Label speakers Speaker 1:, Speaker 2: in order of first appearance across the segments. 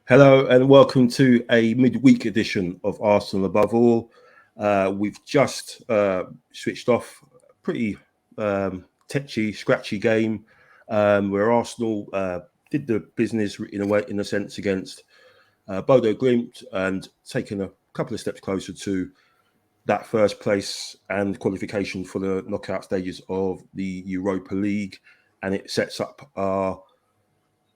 Speaker 1: Hello and welcome to a midweek edition of Arsenal Above All. We've just switched off a pretty tetchy, scratchy game where Arsenal did the business in a sense against Bodo Glimt and taken a couple of steps closer to that first place and qualification for the knockout stages of the Europa League, and it sets up our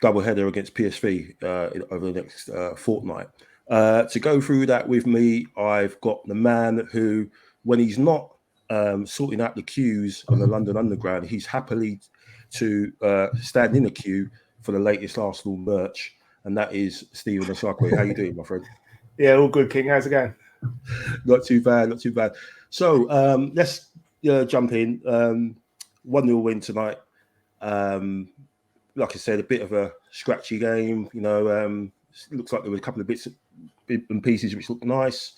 Speaker 1: doubleheader against PSV over the next fortnight. To go through that with me, I've got the man who, when he's not sorting out the queues on the London Underground, he's happily to stand in a queue for the latest Arsenal merch, and that is Stephen Osakwe. How you doing, my friend?
Speaker 2: Yeah, all good, King. How's it going?
Speaker 1: Not too bad, not too bad. So let's jump in. 1-0 win tonight. Like I said, a bit of a scratchy game. You know, it looks like there were a couple of bits and pieces which looked nice.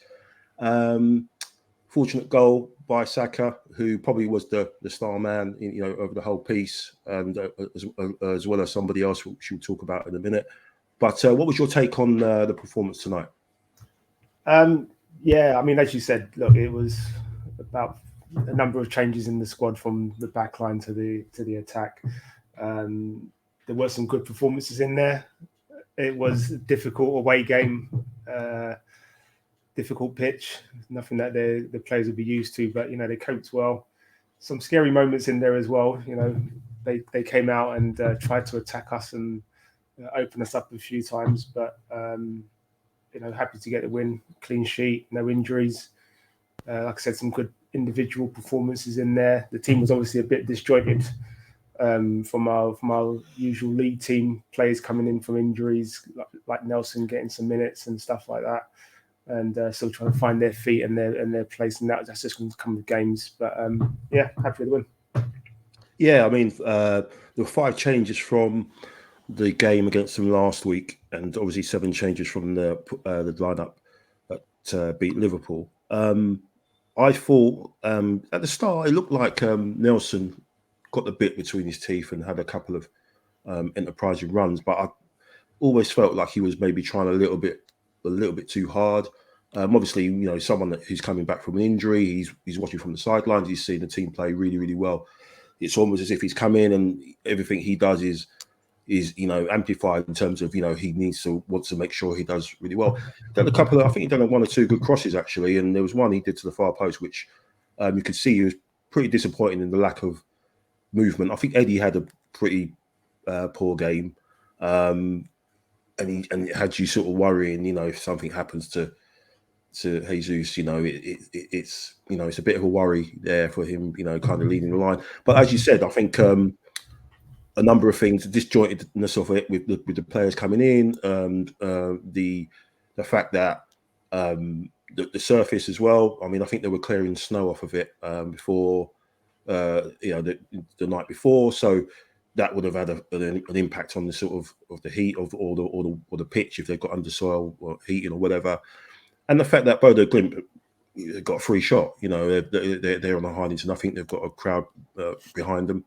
Speaker 1: Fortunate goal by Saka, who probably was the star man, over the whole piece, and as well as somebody else which we'll talk about in a minute. But what was your take on the performance tonight?
Speaker 2: Yeah, I mean, as you said, look, it was about a number of changes in the squad from the back line to the attack. There were some good performances in there. It was a difficult away game, difficult pitch, nothing that the players would be used to, but, they coped well. Some scary moments in there as well. They came out and tried to attack us and open us up a few times, but, happy to get the win, clean sheet, no injuries. Like I said, some good individual performances in there. The team was obviously a bit disjointed from our usual league team, players coming in from injuries, like Nelson getting some minutes and stuff like that, and still trying to find their feet and their place. And that's just going to come with games. But yeah, happy with the win.
Speaker 1: Yeah, I mean, there were 5 changes from the game against them last week, and obviously 7 changes from the lineup that beat Liverpool. I thought at the start it looked like Nelson got the bit between his teeth and had a couple of enterprising runs, but I always felt like he was maybe trying a little bit too hard. Obviously, someone who's coming back from an injury, he's watching from the sidelines, he's seeing the team play really, really well. It's almost as if he's come in and everything he does is amplified in terms of he wants to make sure he does really well. Done a couple of, I think he done 1 or 2 good crosses actually, and there was one he did to the far post which you could see he was pretty disappointed in the lack of movement. I think Eddie had a pretty poor game, and it had you sort of worrying, if something happens to Jesus, it's it's a bit of a worry there for him, kind of leading the line. But as you said, I think a number of things, the disjointedness of it with the players coming in, and the fact that the surface as well. I mean, I think they were clearing snow off of it before. The night before, so that would have had an impact on the sort of the heat of or the pitch if they've got under soil or heating or whatever, and the fact that Bodo Glimt got a free shot, they're on the high, and I think they've got a crowd behind them,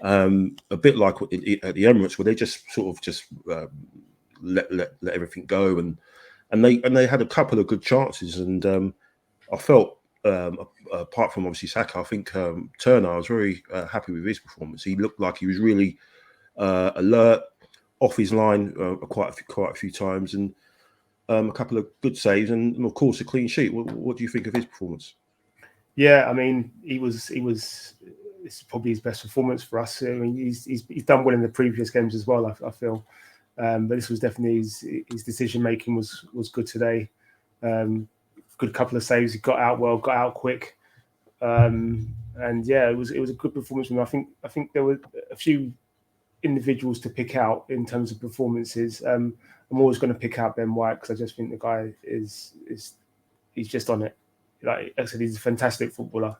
Speaker 1: a bit like at the Emirates where they just sort of let everything go, and they had a couple of good chances, and I felt. Apart from obviously Saka, I think Turner, I was very happy with his performance. He looked like he was really alert, off his line quite a few times, and a couple of good saves, and of course a clean sheet. What do you think of his performance?
Speaker 2: Yeah, I mean, it's probably his best performance for us. I mean, he's done well in the previous games as well, I feel, but this was definitely his decision making was good today. Good couple of saves. He got out well, got out quick, and yeah, it was a good performance from him. I think there were a few individuals to pick out in terms of performances, I'm always going to pick out Ben White because I just think the guy is he's just on it. Like I said, he's a fantastic footballer,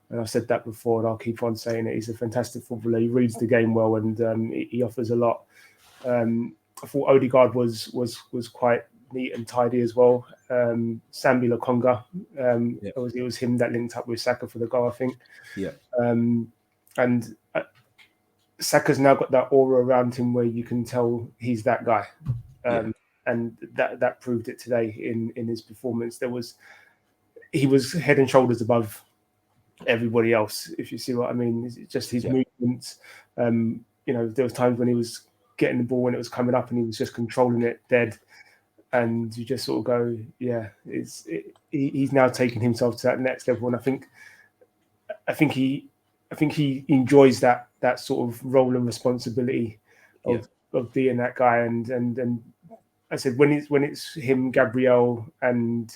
Speaker 2: and I've said that before, and I'll keep on saying it. He's a fantastic footballer. He reads the game well, and he offers a lot. I thought Odegaard was quite neat and tidy as well. Sambi Lokonga, it was him that linked up with Saka for the goal, I think.
Speaker 1: Yeah.
Speaker 2: And Saka's now got that aura around him where you can tell he's that guy. And that proved it today in his performance. He was head and shoulders above everybody else, if you see what I mean. It's just his movements. There was times when he was getting the ball when it was coming up and he was just controlling it dead. And you just sort of go, he's now taking himself to that next level. And I think he enjoys that sort of role and responsibility of being that guy. And I said when it's him, Gabriel, and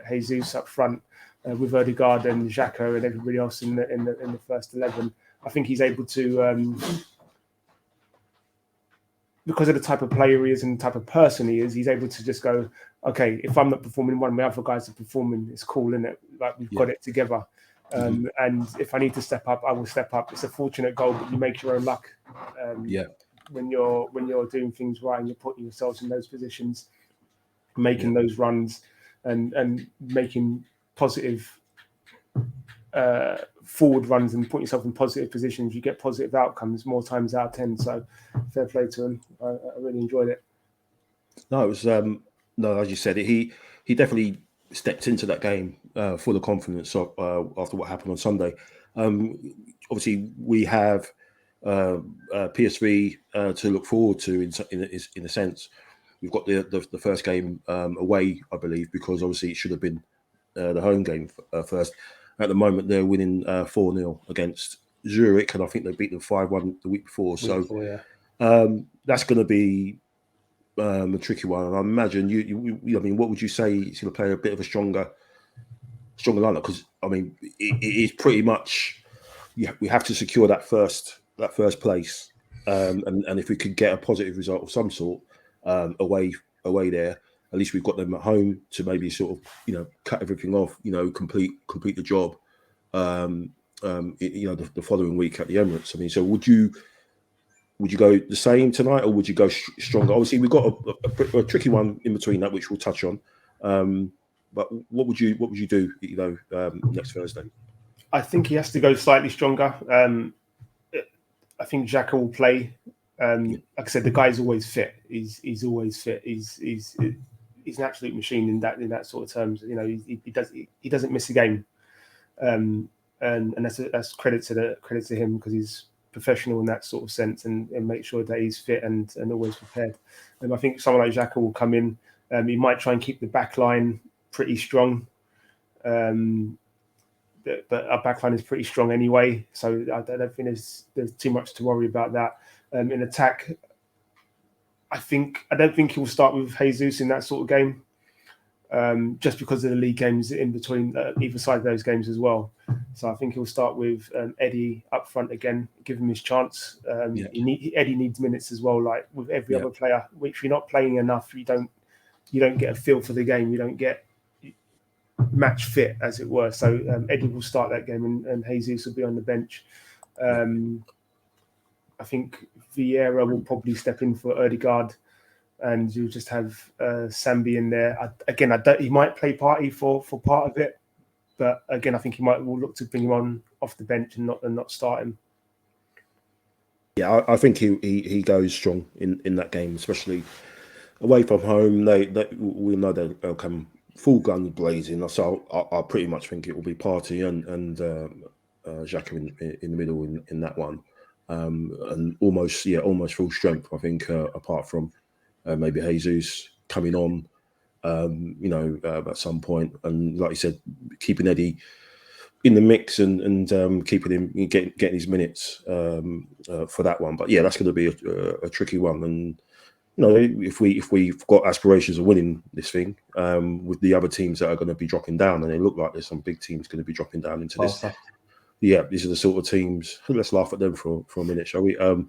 Speaker 2: Jesus up front with Odegaard and Xhaka and everybody else in the first 11, I think he's able to. Because of the type of player he is and the type of person he is, he's able to just go, okay, if I'm not performing, one of my other guys are performing. It's cool, isn't it? Like we've got it together. And if I need to step up, I will step up. It's a fortunate goal, but you make your own luck. When you're doing things right and you're putting yourselves in those positions, making those runs and making positive forward runs and putting yourself in positive positions, you get positive outcomes more times out of 10. So fair play to him. I really enjoyed it.
Speaker 1: No, it was as you said, he definitely stepped into that game full of confidence after what happened on Sunday. Obviously, we have PSV to look forward to in a sense. We've got the first game away, I believe, because obviously it should have been the home game first. At the moment, they're winning 4-0 against Zurich, and I think they beat them 5-1 the week before. So that's going to be a tricky one. And I imagine I mean, what would you say? He's going to play a bit of a stronger lineup because I mean, it is pretty much we have to secure that first place, and if we could get a positive result of some sort away there. At least we've got them at home to maybe sort of, cut everything off, complete the job, the following week at the Emirates. I mean, so would you go the same tonight or would you go stronger? Obviously, we've got a tricky one in between that, which we'll touch on. But what would you do, next Thursday?
Speaker 2: I think he has to go slightly stronger. I think Xhaka will play. Like I said, the guy's always fit. He's always fit. He's an absolute machine in that sort of terms. He doesn't miss a game, and that's credit to him because he's professional in that sort of sense and make sure that he's fit and always prepared. And I think someone like Xhaka will come in. He might try and keep the back line pretty strong, but our back line is pretty strong anyway. So I don't think there's too much to worry about that. In attack, I don't think he'll start with Jesus in that sort of game, just because of the league games in between either side of those games as well. So I think he'll start with Eddie up front again, give him his chance. Eddie needs minutes as well, like with every other player. If you're not playing enough, you don't get a feel for the game. You don't get match fit, as it were. So Eddie will start that game, and Jesus will be on the bench. I think Vieira will probably step in for Odegaard, and you'll just have Sambi in there. He might play Partey for part of it, but again, I think we'll look to bring him on off the bench and not start him.
Speaker 1: Yeah, I think he goes strong in that game, especially away from home. We know they'll come full guns blazing. So I pretty much think it will be Partey and Xhaka in the middle in that one. And almost full strength, I think, apart from maybe Jesus coming on, at some point. And like you said, keeping Eddie in the mix and keeping him getting his minutes for that one. But yeah, that's going to be a tricky one. And if we've got aspirations of winning this thing with the other teams that are going to be dropping down, and it look like there's some big teams going to be dropping down into this. yeah, these are the sort of teams. Let's laugh at them for a minute, shall we?
Speaker 2: No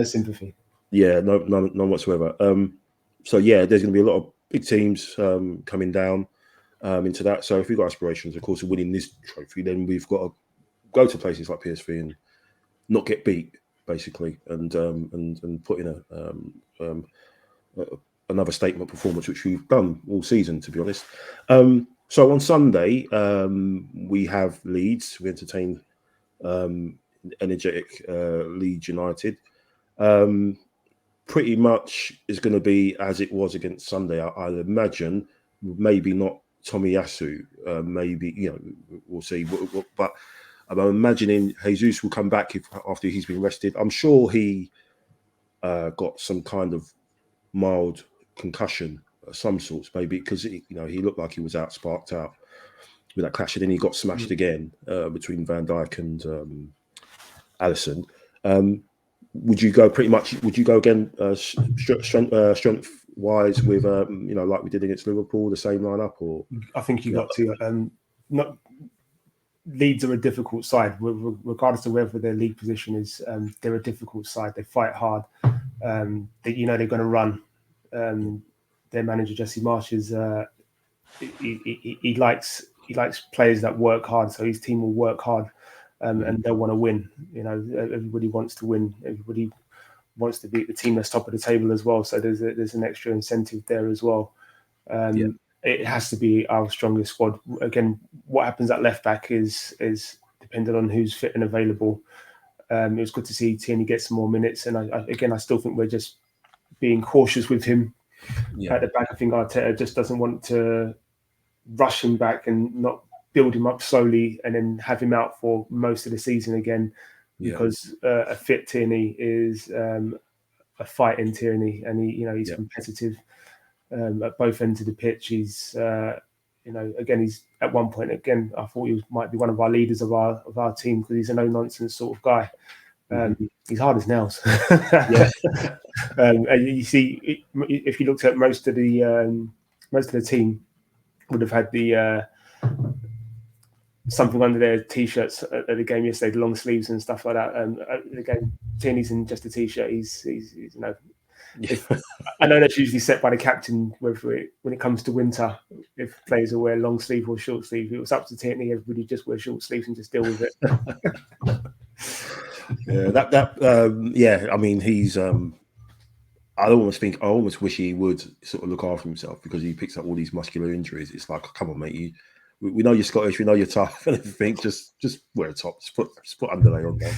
Speaker 2: sympathy.
Speaker 1: Yeah, none whatsoever. So yeah, there's going to be a lot of big teams coming down into that. So if we've got aspirations, of course, of winning this trophy, then we've got to go to places like PSV and not get beat, basically, and put in another statement performance, which we've done all season, to be honest. So on Sunday, we have Leeds. We entertain energetic Leeds United. Pretty much is going to be as it was against Sunday. I'd imagine, maybe not Tomiyasu. Maybe, we'll see. But I'm imagining Jesus will come back after he's been rested. I'm sure he got some kind of mild concussion of some sorts, maybe because he looked like he was sparked out with that clash, and then he got smashed again between Van Dijk and Alisson. Would you go again strength wise with like we did against Liverpool, the same lineup? Or
Speaker 2: I think you got to not. Leeds are a difficult side, regardless of whether their league position is. They're a difficult side. They fight hard. They're going to run. Their manager Jesse Marsch is. He likes players that work hard. So his team will work hard. And they'll want to win. Everybody wants to win. Everybody wants to beat the team that's top of the table as well. So there's an extra incentive there as well. It has to be our strongest squad. Again, what happens at left back is dependent on who's fit and available. It was good to see Tierney get some more minutes, and I still think we're just being cautious with him at the back. I think Arteta just doesn't want to rush him back and not build him up slowly and then have him out for most of the season again, because a fit Tierney is a fighting Tierney, and he's competitive at both ends of the pitch. He's again, he's at one point again, I thought he might be one of our leaders of our team, because he's a no nonsense sort of guy. He's hard as nails. And you see, if you looked at most of the team would have had the something under their t-shirts at the game yesterday, the long sleeves and stuff like that. Again, Tierney's in just a t-shirt. He's I know that's usually set by the captain when it comes to winter, if players will wear long sleeve or short sleeve. If it was up to Tierney, everybody just wear short sleeves and just deal with it.
Speaker 1: I mean, he's I almost wish he would sort of look after himself, because he picks up all these muscular injuries. It's like, come on, mate, we know you're Scottish, we know you're tough and everything. Just wear a top, just put underlay on there.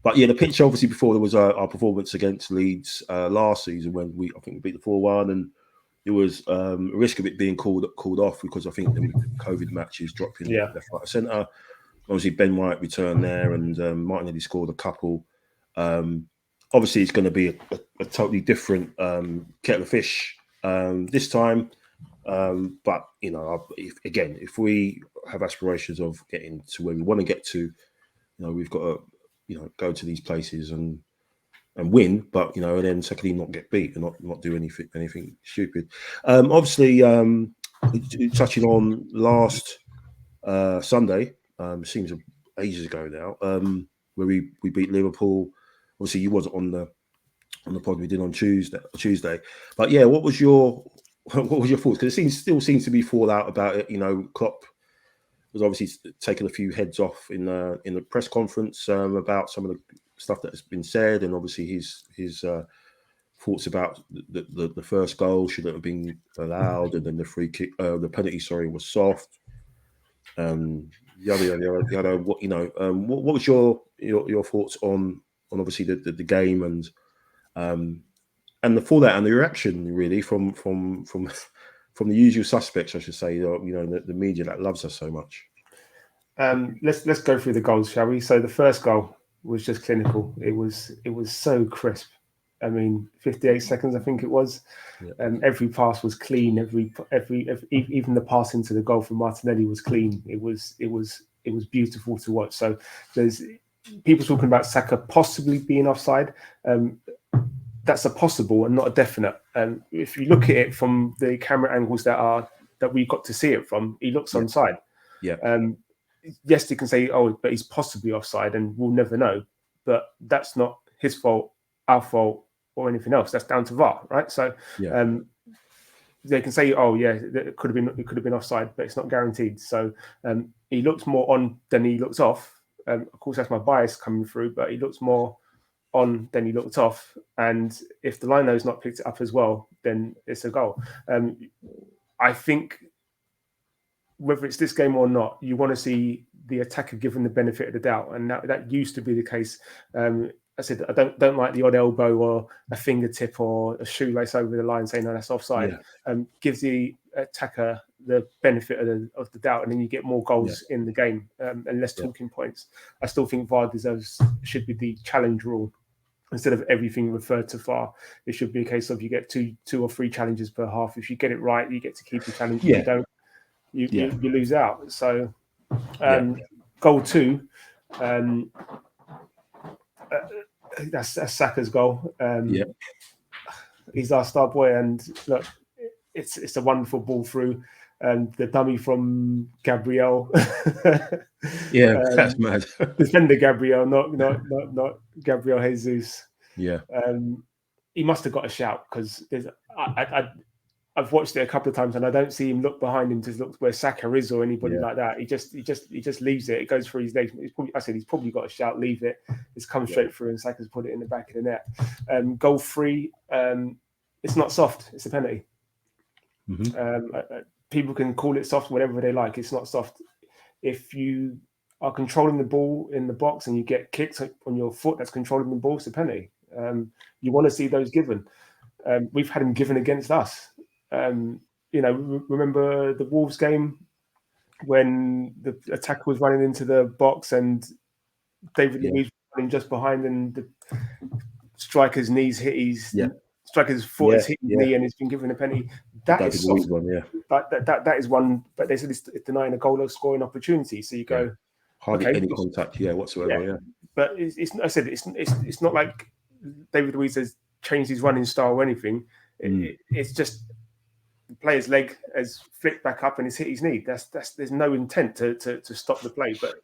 Speaker 1: But yeah, the pitch obviously before there was our performance against Leeds last season, when I think we beat the 4-1, and there was a risk of it being called off, because I think the COVID matches dropping left, right, and centre. Obviously, Ben White returned there, and Martinelli scored a couple. Obviously, it's going to be a totally different kettle of fish this time. But if we have aspirations of getting to where we want to get to, we've got to go to these places and win, but and then secondly not get beat and not do anything stupid. Obviously, touching on last Sunday, seems ages ago now, where we beat Liverpool. Obviously, you wasn't on the pod we did on Tuesday, but yeah, what was your thoughts? Because it still seems to be fallout about it. Klopp was obviously taking a few heads off in the press conference about some of the stuff that has been said, and obviously his thoughts about the first goal shouldn't have been allowed, and then the free kick, the penalty, was soft. Yada. What was your thoughts on obviously the game and the fallout and the reaction really from the usual suspects, I should say, the media that loves us so much.
Speaker 2: Let's go through the goals, shall we? So the first goal was just clinical. It was so crisp. I mean, 58 seconds, I think it was. Every pass was clean. Every even the pass into the goal from Martinelli was clean. It was beautiful to watch. So there's people talking about Saka possibly being offside. That's a possible and not a definite. If you look at it from the camera angles that we got to see it from, he looks onside.
Speaker 1: Yeah.
Speaker 2: yes, they can say, oh, but he's possibly offside, and we'll never know. But that's not his fault, our fault, or anything else. That's down to VAR, right? So they can say, oh yeah, it could have been offside, but it's not guaranteed. So he looks more on than he looks off. Of course, that's my bias coming through, but he looks more on than he looked off. And if the lino's not picked it up as well, then it's a goal. I think whether it's this game or not, you want to see the attacker given the benefit of the doubt, and that used to be the case. I said I don't like the odd elbow or a fingertip or a shoelace over the line saying no, that's offside. Gives the attacker the benefit of the doubt, and then you get more goals in the game and less talking points. I still think VAR should be the challenge rule instead of everything referred to VAR. It should be a case of you get two or three challenges per half. If you get it right, you get to keep the challenge. If you don't, you lose out. So goal 2. That's Saka's goal. He's our star boy, and look, it's a wonderful ball through. The dummy from Gabriel.
Speaker 1: That's mad.
Speaker 2: Defender Gabriel, not Gabriel Jesus. He must have got a shout because I've watched it a couple of times and I don't see him look behind him to look where Saka is or anybody like that. He just leaves it. It goes through his legs. He's probably got a shout. Leave it. It's come straight through and Saka's put it in the back of the net. Goal 3. It's not soft. It's a penalty. People can call it soft, whatever they like. It's not soft. If you are controlling the ball in the box and you get kicked on your foot that's controlling the ball, it's a penalty. You want to see those given. We've had them given against us. Remember the Wolves game when the attacker was running into the box and David Luiz was running just behind, and the striker's knees hit his striker's foot has hit his knee, and it's been given a penalty. That is soft. That is one, but they said it's denying a goal or scoring opportunity. So you go
Speaker 1: hardly any contact, whatsoever.
Speaker 2: But it's not like David Luiz has changed his running style or anything. It's just the player's leg has flicked back up and it's hit his knee. There's no intent to stop the play. But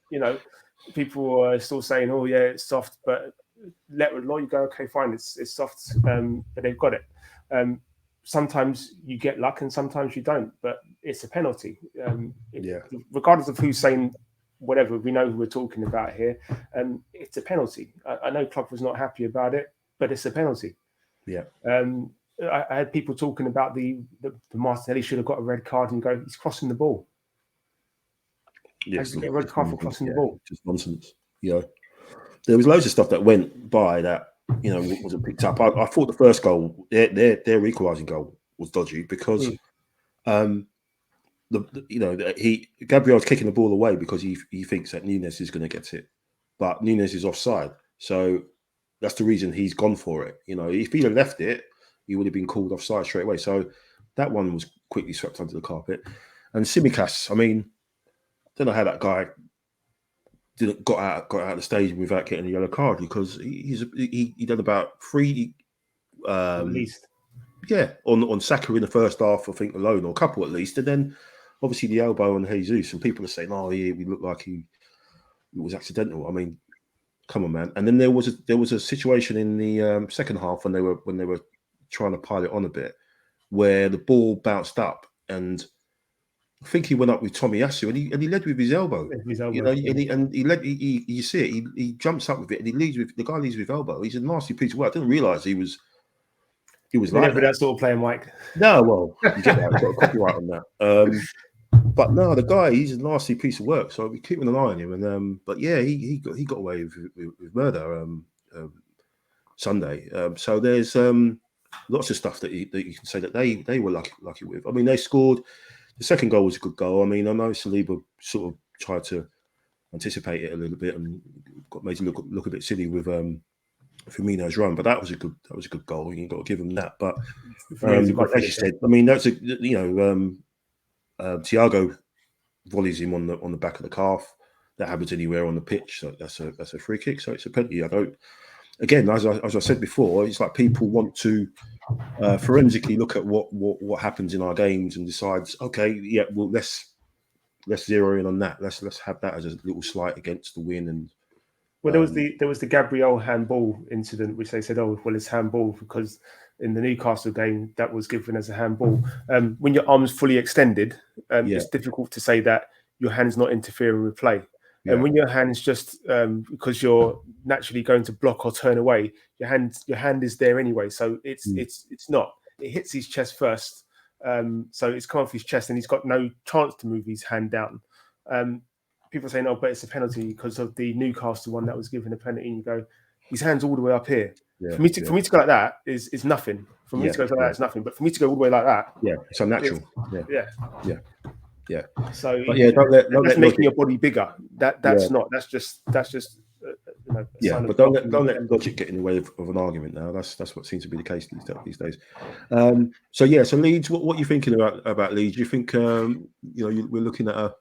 Speaker 2: people are still saying, oh yeah, it's soft, but let the law, you go, okay, fine, it's soft, but they've got it. Sometimes you get luck and sometimes you don't, but it's a penalty. Regardless of who's saying whatever, we know who we're talking about here. It's a penalty. I know Klopp was not happy about it, but it's a penalty. I had people talking about the Martinelli should have got a red card, and go, he's crossing the ball. Yes, a red card for crossing the ball.
Speaker 1: Just nonsense. There was loads of stuff that went by that wasn't picked up. I thought the first goal, their equalising goal, was dodgy because Gabriel's kicking the ball away because he thinks that Nunes is going to get it, but Nunes is offside, so that's the reason he's gone for it. If he'd have left it, he would have been called offside straight away. So that one was quickly swept under the carpet. And Tsimikas, I don't know how that guy got out of the stadium without getting a yellow card, because he done about 3
Speaker 2: at least.
Speaker 1: On Saka in the first half, I think, alone, or a couple at least. And then obviously the elbow on Jesus, and people are saying, oh yeah, we look like it was accidental. Come on, man. And then there was a situation in the second half when they were trying to pile it on a bit, where the ball bounced up, and I think he went up with Tomiyasu, and he led with his elbow. You see it. He jumps up with it, and the guy leads with elbow. He's a nasty piece of work. I didn't realise he was like
Speaker 2: that sort of player, Mike.
Speaker 1: No, well, you get that. You've got a copyright on that. But no, the guy, he's a nasty piece of work. So we're keeping an eye on him. And but yeah, he got away with murder Sunday. So there's lots of stuff that you can say that they were lucky with. They scored. The second goal was a good goal. I know Saliba sort of tried to anticipate it a little bit and made it look a bit silly with Firmino's run, but that was a good goal. You got to give him that. But as you said, that's Thiago volleys him on the back of the calf. That happens anywhere on the pitch. So that's a free kick. So it's a penalty. Again, as I said before, it's like people want to forensically look at what happens in our games and decides, okay, yeah, well, let's let's zero in on that. Let's have that as a little slight against the win. And
Speaker 2: well, there was the Gabriel handball incident, which they said, oh, well, it's handball because in the Newcastle game that was given as a handball. When your arm's fully extended, it's difficult to say that your hand's not interfering with play. And when your hand's just because you're naturally going to block or turn away, your hand is there anyway. So it's not. It hits his chest first. So it's come off his chest and he's got no chance to move his hand down. People are saying, oh, but it's a penalty because of the Newcastle one that was given a penalty. And you go, his hand's all the way up here.
Speaker 1: Yeah,
Speaker 2: for me to go like that is nothing. For me to go like that is nothing. But for me to go all the way like that,
Speaker 1: it's unnatural. Yeah.
Speaker 2: So
Speaker 1: but that's
Speaker 2: making your body bigger. That's not. That's just.
Speaker 1: But don't let logic get in the way of an argument now. That's what seems to be the case these days. So Leeds. What are you thinking about Leeds? Do you think we're looking at a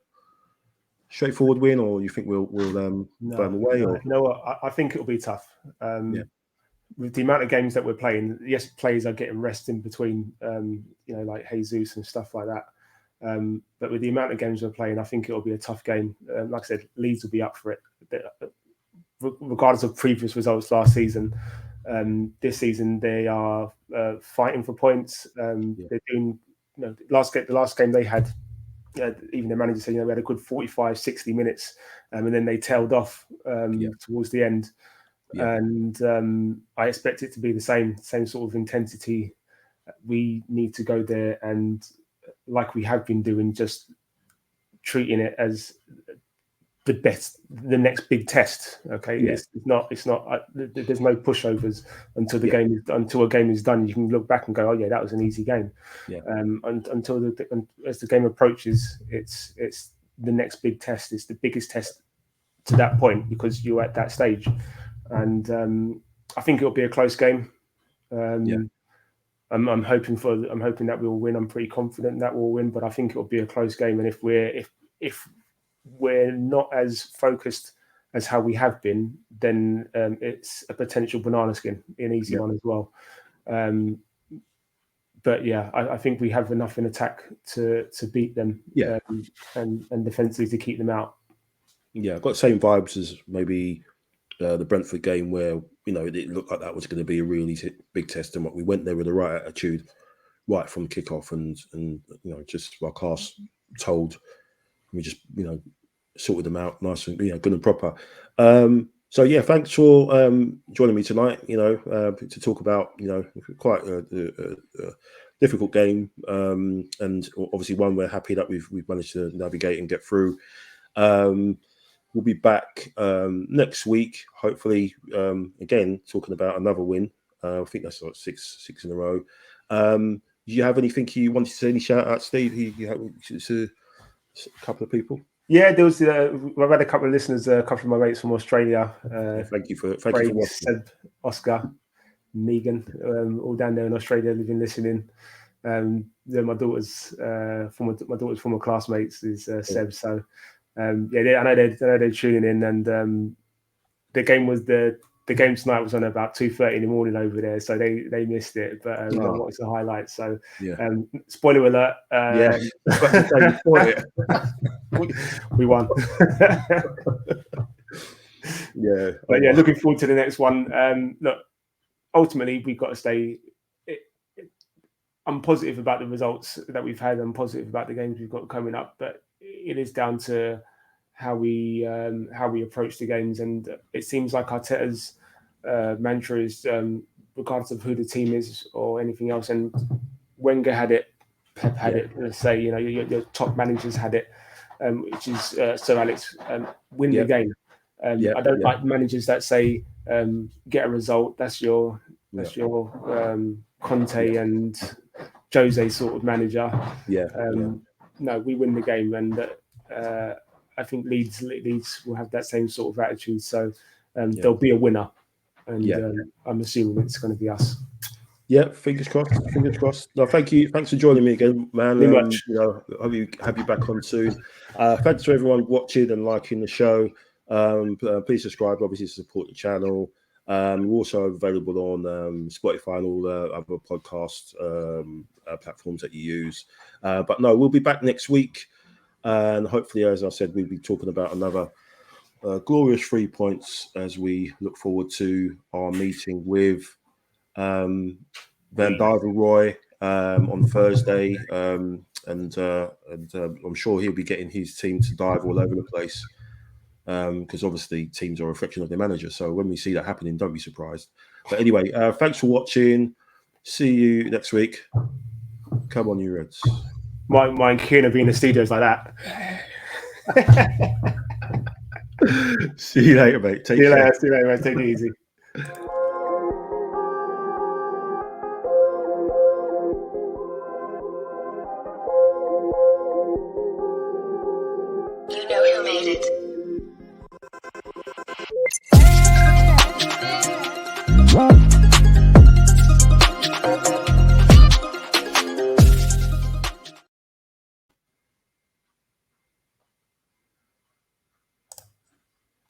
Speaker 1: straightforward win, or you think we'll burn away? Or?
Speaker 2: You know what? I think it'll be tough. With the amount of games that we're playing, yes, players are getting rest in between. Like Jesus and stuff like that. But with the amount of games we're playing, I think it'll be a tough game. Like I said, Leeds will be up for it, regardless of previous results last season. This season, they are fighting for points. They're doing. The last game they had. Even the manager said, we had a good 45, 60 minutes, and then they tailed off towards the end. And I expect it to be the same sort of intensity. We need to go there and, like we have been doing, just treating it as the next big test. Okay, it's not. There's no pushovers until a game is done. You can look back and go, oh yeah, that was an easy game. Until as the game approaches, it's the next big test. It's the biggest test to that point because you're at that stage, and I think it'll be a close game. I'm hoping that we'll win. I'm pretty confident that we'll win, but I think it'll be a close game. And if we're not as focused as how we have been, then it's a potential banana skin, an easy one as well. But I think we have enough in attack to beat them, and defensively to keep them out.
Speaker 1: Yeah, I've got the same vibes as maybe the Brentford game where it looked like that was going to be a really big test, and we went there with the right attitude, right from kickoff, and just our class told. We just sorted them out nice and good and proper. So thanks for joining me tonight. To talk about quite a difficult game, and obviously one we're happy that we've managed to navigate and get through. We'll be back next week, hopefully. Again, talking about another win. I think that's like six in a row. Do you have anything you wanted to say? Any shout out, Steve? You have a couple of people.
Speaker 2: Yeah, there was. I've had a couple of listeners, a couple of my mates from Australia.
Speaker 1: Thank you for watching.
Speaker 2: Seb, Oscar, Megan, all down there in Australia, listening. They're my daughter's former classmates is Seb. So I know they're tuning in, and the game tonight was on about 2:30 in the morning over there, so they missed it. But I watched the highlights. So spoiler alert. We won. But looking forward to the next one. Look, ultimately we've got to stay. I'm positive about the results that we've had. I'm positive about the games we've got coming up, but it is down to how we approach the games. And it seems like Arteta's mantra is, regardless of who the team is or anything else. And Wenger had it, Pep had it. Let's say your top managers had it, which is Sir Alex, win the game. I don't like managers that say get a result. That's your Conte and Jose sort of manager. No, we win the game, and I think Leeds will have that same sort of attitude. So there'll be a winner, and I'm assuming it's going to be us.
Speaker 1: Yeah, fingers crossed. Fingers crossed. No, thank you. Thanks for joining me again, man.
Speaker 2: Very much.
Speaker 1: Have you back on soon. Thanks to everyone watching and liking the show. Please subscribe, obviously, to support the channel. We're also available on Spotify and all the other podcast platforms that you use. But no, we'll be back next week. And hopefully, as I said, we'll be talking about another glorious 3 points as we look forward to our meeting with Van Nistelrooy on Thursday. And I'm sure he'll be getting his team to dive all over the place because obviously teams are a reflection of their manager. So when we see that happening, don't be surprised. But anyway, thanks for watching. See you next week. Come on, you Reds.
Speaker 2: Mine keen of being in the studios like that.
Speaker 1: See you later, mate.
Speaker 2: See you later, mate. Take it easy.